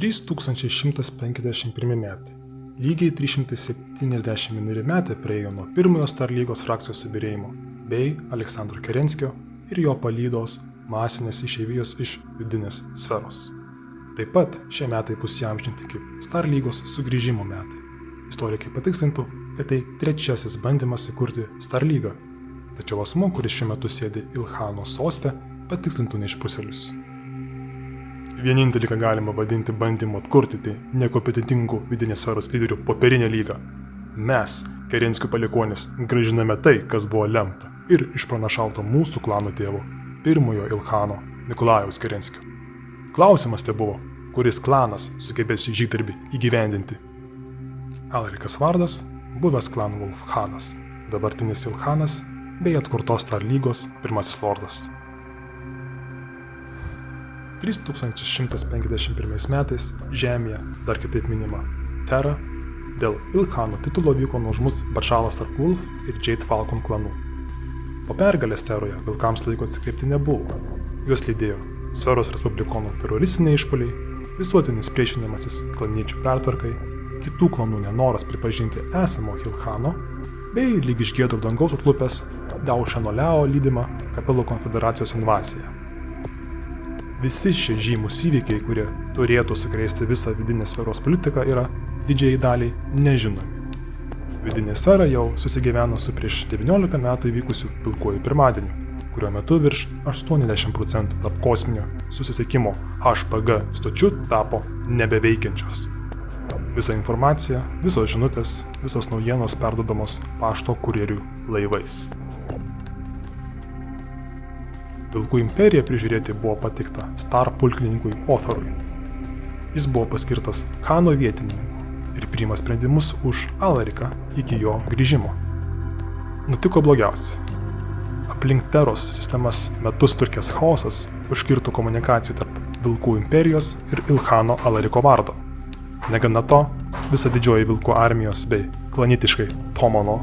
3151 metai. Lygiai 371 metai praėjo nuo pirmojo Star lygos frakcijos subyrėjimo bei Aleksandro Kerenskio ir jo palydos masinės išeivijos iš vidinės sferos. Taip pat šie metai bus įamžinti kaip Star lygos sugrįžimo metai. Istorikai patikslintų, kad tai trečiasis bandymas įkurti Star lygą, tačiau asmuo, kuris šiuo metu sėdi Ilkhano soste, patikslintų neišprusėlius. Vienintelį, ką galima vadinti bandymu atkurti, tai nekompetentingų vidinės sferos lyderių popierinę lygą. Mes, Kerenskio palikuonys, grąžiname tai, kas buvo lemta ir išpranašauta mūsų klano tėvo, pirmojo Ilkhano, Nikolajaus Kerenskio. Klausimas tai buvo, kuris klanas sugebės šį žygdarbį įgyvendinti. Alarikas vardas, buvęs Clanwolf Khanas, dabartinis Ilkhanas bei atkurtos Star lygos pirmasis lordas. 3151 metais Žemėje, dar kitaip minima Terra, dėl Ilkhano titulo vyko nuožmus Bačalas tarp Wolf ir Jade Falcon klanų. Po pergalės Terroje vilkams laiko atsikreipti nebuvo. Juos lydėjo Sferos Respublikonų teroristiniai išpuoliai, visuotinis priešinimasis klaniečių pertvarkai, kitų klanų nenoras pripažinti esamo Ilkhano, bei lyg iš giedro dangaus utlupęs Daušenoleo lydimą Kapelų konfederacijos invaziją. Visi šie žymūs įvykiai, kurie turėtų sukrėsti visą vidinės sferos politiką, yra didžiai daliai nežinomi. Vidinė sfera jau susigyveno su prieš 19 metų įvykusiu pilkuoju pirmadieniu, kurio metu virš 80% tarp kosminio susisiekimo HPG stočių tapo nebeveikiančios. Visa informacija, visos žinutės, visos naujienos perduodamos pašto kurjerių laivais. Vilkų imperiją prižiūrėti buvo patikta Star pulkininkui Otharui. Jis buvo paskirtas Khano vietininku ir priima sprendimus už Alariką iki jo grįžimo. Nutiko blogiausia. Aplink Terros sistemas metus turkęs chaosas užkirto komunikaciją tarp Vilkų imperijos ir Ilkhano Alariko vardo. Negana to, visa didžioji Vilkų armijos bei klanitiškai Tomano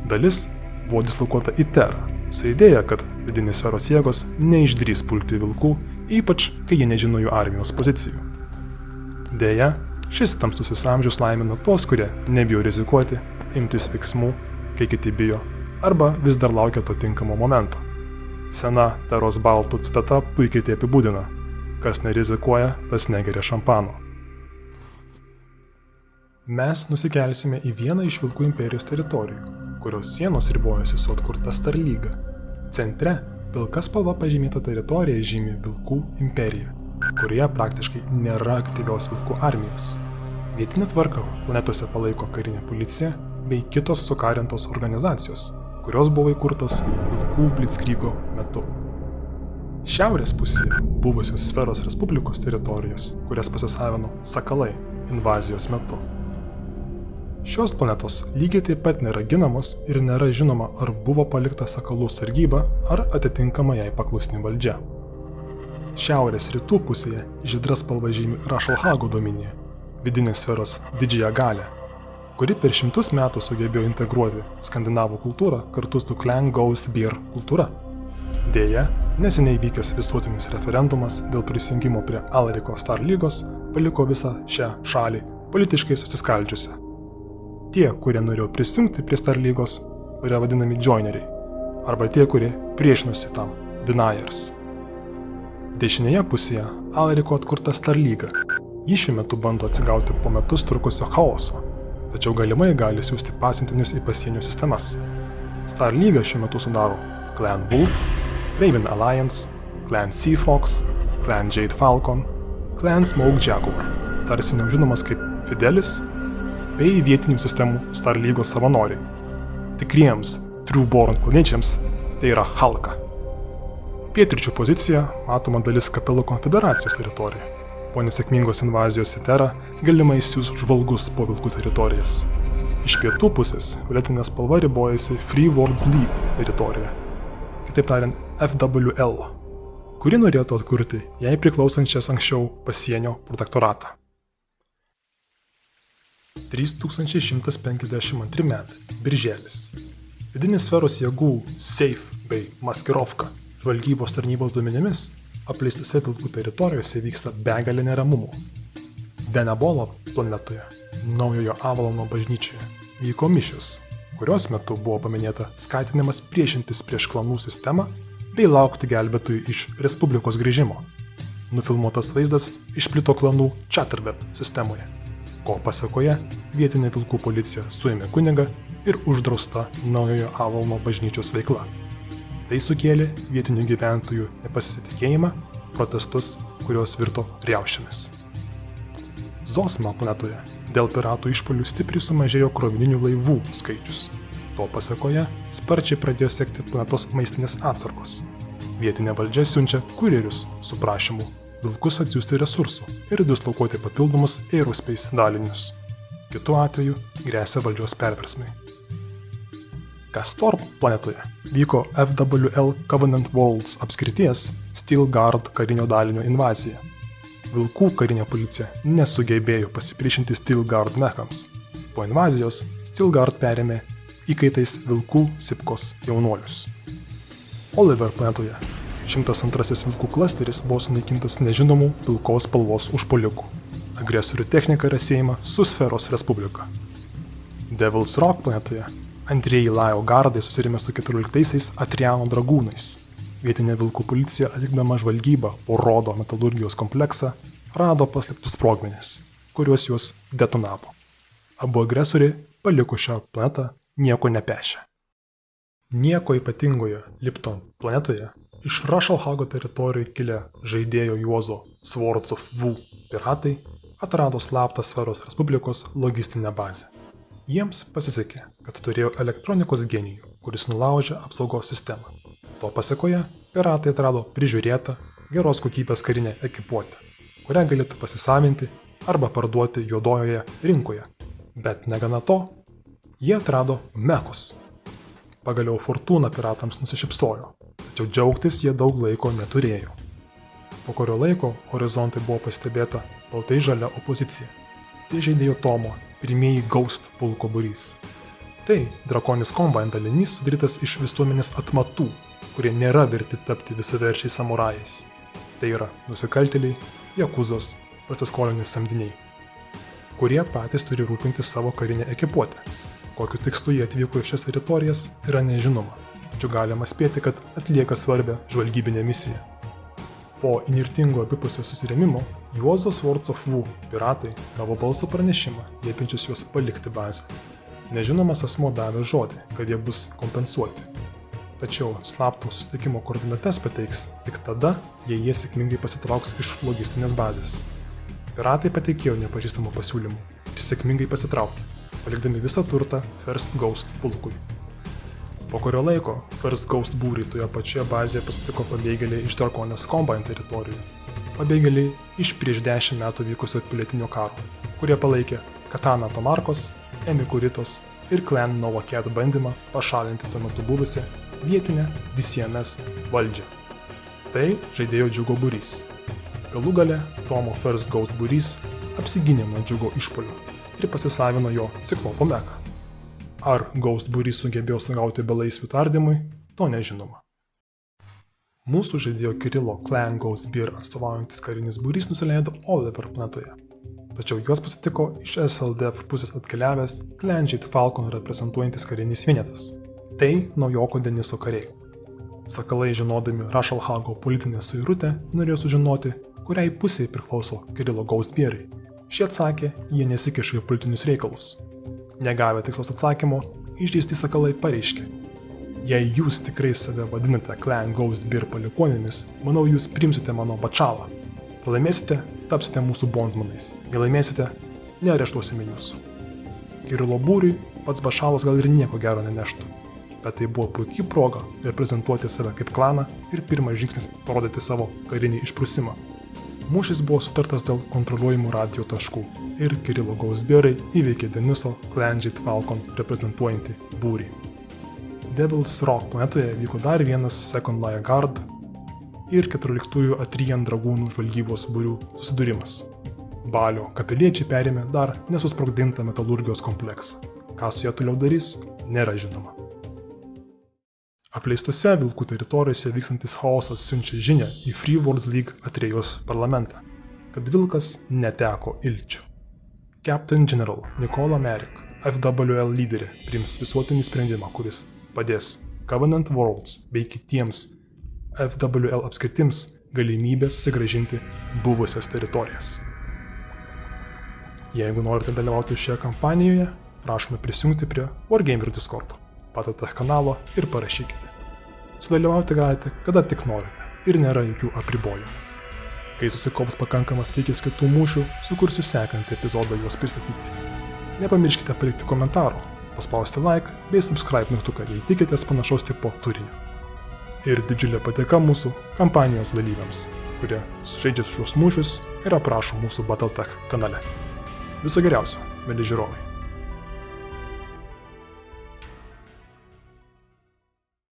dalis buvo dislokuota į Terrą, su idėja, kad vidinės sferos jėgos neišdrįs pulti Vilkų, ypač kai jie nežino jų armijos pozicijų. Deja, šis tamsusis amžius laimina tuos, kurie nebijo rizikuoti, imtis veiksmų, kai kiti bijo, arba vis dar laukia to tinkamo momento. Sena Terros baltų citata puikiai tai apibūdina: kas nerizikuoja, tas negeria šampano. Mes nusikelsime į vieną iš Vilkų imperijos teritorijų, kurios sienos ribojasi su atkurta Star lyga. Centre pilka spalva pažymėta teritorija žymi Vilkų imperiją, kurioje praktiškai nėra aktyvios Vilkų armijos. Vietinę tvarką planetose palaiko karinė policija bei kitos sukarintos organizacijos, kurios buvo įkurtos Vilkų blitzkrygo metu. Šiaurės pusėje buvusios Sferos Respublikos teritorijos, kurias pasisavino Sakalai invazijos metu. Šios planetos lygiai taip pat nėra ginamos ir nėra žinoma, ar buvo palikta Sakalų sargyba ar atitinkama jai paklusni valdžia. Šiaurės rytų pusėje žydra spalva žymi Rashalhago dominiją, vidinės sferos didžiąją galią, kuri per 100 metų sugebėjo integruoti skandinavų kultūrą kartu su Clan Ghost Bear kultūra. Deja, neseniai vykęs visuotinis referendumas dėl prisijungimo prie Alariko Star lygos paliko visą šią šalį politiškai susiskaldžiusią. Tie, kurie norėjo prisijungti prie Star lygos, yra vadinami joineriai, arba tie, kurie priešinosi tam, deniers. Dešinėje pusėje Alariko atkurta Star lyga. Ji šiuo metu bando atsigauti po metus trukusio chaoso, tačiau galimai gali siųsti pasiuntinius į pasienio sistemas. Star lyga šiuo metu sudaro Clan Wolf, Raven Alliance, Clan Seafox, Clan Jade Falcon, Clan Smoke Jaguar, tarsi neužinomas kaip Fidelis, bei vietinių sistemų Star lygos savanoriai. Tikriems Trueborn klaniečiams tai yra Halka. Pietryčių pozicija matoma dalis Kapelų konfederacijos teritorija. Po nesėkmingos invazijos į Terrą galimai siųs žvalgus po Vilkų teritorijas. Iš pietų pusės violetinė spalva ribojasi Free Worlds League teritorija, kitaip tariant FWL, kuri norėtų atkurti jai priklausančias anksčiau pasienio protektoratą. 3152 metai. Birželis. Vidinės sferos jėgų SAFE bei Maskirovka žvalgybos tarnybos duomenimis apleistose Vilkų teritorijose vyksta begalė neramumų. Denebolo planetoje, Naujojo Avalono bažnyčioje, vyko mišios, kurios metu buvo paminėta skatinimas priešintis prieš klanų sistemą bei laukti gelbėtojų iš Respublikos grįžimo. Nufilmuotas vaizdas išplito klanų Chatterbell sistemoje, ko pasekoje vietinė vilkų policija suėmė kunigą ir uždrausta Naujojo Avalono bažnyčios veikla. Tai sukėlė vietinių gyventojų nepasitikėjimą, protestus, kurios virto riaušėmis. Zosma planetoje dėl piratų išpuolių stipriai sumažėjo krovininių laivų skaičius. To pasekoje sparčiai pradėjo sekti planetos maistinės atsargos. Vietinė valdžia siunčia kurjerius su prašymu vilkus atsiųsti resursų ir dislokuoti papildomus aerospace dalinius. Kitu atveju gresia valdžios perversmai. Castor planetoje vyko FWL Covenant Worlds apskrities Steelguard karinio dalinio invazija. Vilkų karinė policija nesugebėjo pasipriešinti Steelguard mechams. Po invazijos Steelguard perėmė įkaitais vilkų Sipkos jaunuolius. Oliver planetoje 102 vilkų klasteris buvo sunaikintas nežinomų pilkos spalvos užpuolikų. Agresorių technika yra siejama su Sferos Respublika. Devil's Rock planetoje antrieji Lajo gardai susirėmė su 14-aisiais Atriano dragūnais. Vietinė vilkų policija atlikdama žvalgybą po Rodo metalurgijos kompleksą rado paslėptus sprogmenis, kuriuos juos detonavo. Abu agresoriai paliko šią planetą nieko nepešę. Nieko ypatingoje Lipton planetoje iš Rashalhago teritorijų kilę žaidėjo Juozo Swords of Wu piratai atrado slaptą Sferos Respublikos logistinę bazę. Jiems pasisekė, kad turėjo elektronikos genijų, kuris nulaužė apsaugos sistemą. To pasekoje piratai atrado prižiūrėtą, geros kokybės karinę ekipuotę, kurią galėtų pasisavinti arba parduoti juodojoje rinkoje. Bet negana to, jie atrado mechus. Pagaliau fortūna piratams nusišypsojo, tačiau džiaugtis jie daug laiko neturėjo. Po kurio laiko horizontai buvo pastebėta baltai žalia opozicija. Tai žaidėjo Tomo pirmieji Ghost pulko būrys. Tai Draconis Combine dalinys sudarytas iš visuomenės atmatų, kurie nėra verti tapti visaverčiais samurajais. Tai yra nusikaltėliai, jakuzos, pasiskolinės samdiniai, kurie patys turi rūpinti savo karinę ekipuotę. Kokiu tikslu jie atvyko į šias teritorijas yra nežinoma, tačiau galima spėti, kad atlieka svarbią žvalgybinę misiją. Po inirtingo abipusio susirėmimo Juozo Swords of Wu piratai gavo balso pranešimą, liepiančius juos palikti bazę. Nežinomas asmuo davė žodį, kad jie bus kompensuoti. Tačiau slapto susitikimo koordinates pateiks tik tada, jei jie sėkmingai pasitrauks iš logistinės bazės. Piratai pateikėjo nepažįstamų pasiūlymų ir sėkmingai pasitraukė, palikdami visą turtą First Ghost pulkui. Po kurio laiko First Ghost būrį toje pačioje bazėje pasitiko pabėgėliai iš Draconis Combine teritorijų. Pabėgėliai iš prieš 10 metų vykusio pilietinio karo, kurie palaikė Katana Tomarkos, Emikuritos ir Clan Nova Cat bandymą pašalinti tuo metu buvusią vietinę DCMS valdžią. Tai žaidėjo Džiugo būrys. Galų gale Tomo First Ghost būrys apsigynė nuo Džiugo išpuolio ir pasisavino jo ciklopo mechą. Ar Ghost būrys sugebėjo sugauti belaisvių tardymui, to nežinoma. Mūsų žaidėjo Kirilo Clan Ghost Bear atstovaujantis karinis būrys nusileido Oliver planetoje. Tačiau juos pasitiko iš SLDF pusės atkeliavęs Clan Jade Falcon reprezentuojantis karinis vienetas. Tai naujoko Deniso kariai. Sakalai, žinodami Rashalhago politinę suirutę, norėjo sužinoti, kuriai pusiai priklauso Kirilo Ghost Bearai. Šie atsakė, jie nesikiša į politinius reikalus. Negavę tikslos atsakymo, išdėsti sakalai pareiškė: jei jūs tikrai save vadinate Clan Ghost Bear palikuonėmis, manau jūs priimsite mano bačalą. Pralaimėsite, tapsite mūsų bondsmanais. Jei laimėsite, neareštuosime jūsų. Kirilo būriui pats bašalas gal ir nieko gero neneštų, bet tai buvo puikiai proga reprezentuoti save kaip klaną ir pirmas žingsnis parodyti savo karinį išprusimą. Mūšis buvo sutartas dėl kontroliuojamų radio taškų ir Kirilo Ghost Bearai įveikė Deniso Clan Jade Falcon reprezentuojantį būrį. Devil's Rock planetoje vyko dar vienas Second Layer Guard ir 14-ųjų Atrian dragūnų žvalgybos būrių susidūrimas. Balio kapeliečiai perėmė dar nesusprogdintą metalurgijos kompleksą. Ką su ja toliau darys, nėra žinoma. Apleistose vilkų teritorijose vykstantis chaosas siunčia žinią į Free Worlds League Atrėjos parlamentą. kad vilkas neteko ilčių. Captain General Nicola Merrick, FWL lyderė, priims visuotinį sprendimą, kuris padės Covenant Worlds bei kitiems FWL apskritims galimybę susigrąžinti buvusias teritorijas. Jeigu norite dalyvauti šioje kampanijoje, prašome prisijungti prie Wargamer Discordo, Battletech kanalo ir parašykite. Sudalyvauti galite, kada tik norite ir nėra jokių apribojimų. Kai susikaups pakankamas kiekis kitų mūšių, sukursiu sekantį epizodą juos pristatyti. Nepamirškite palikti komentarų, paspausti like bei subscribe mygtuką, jei tikitės panašaus tipo turinio. Ir didžiulė padėka mūsų kampanijos dalyviams, kurie žaidžia šios mūšius ir aprašo mūsų Battletech kanale. Viso geriausio, mieli žiūrovai.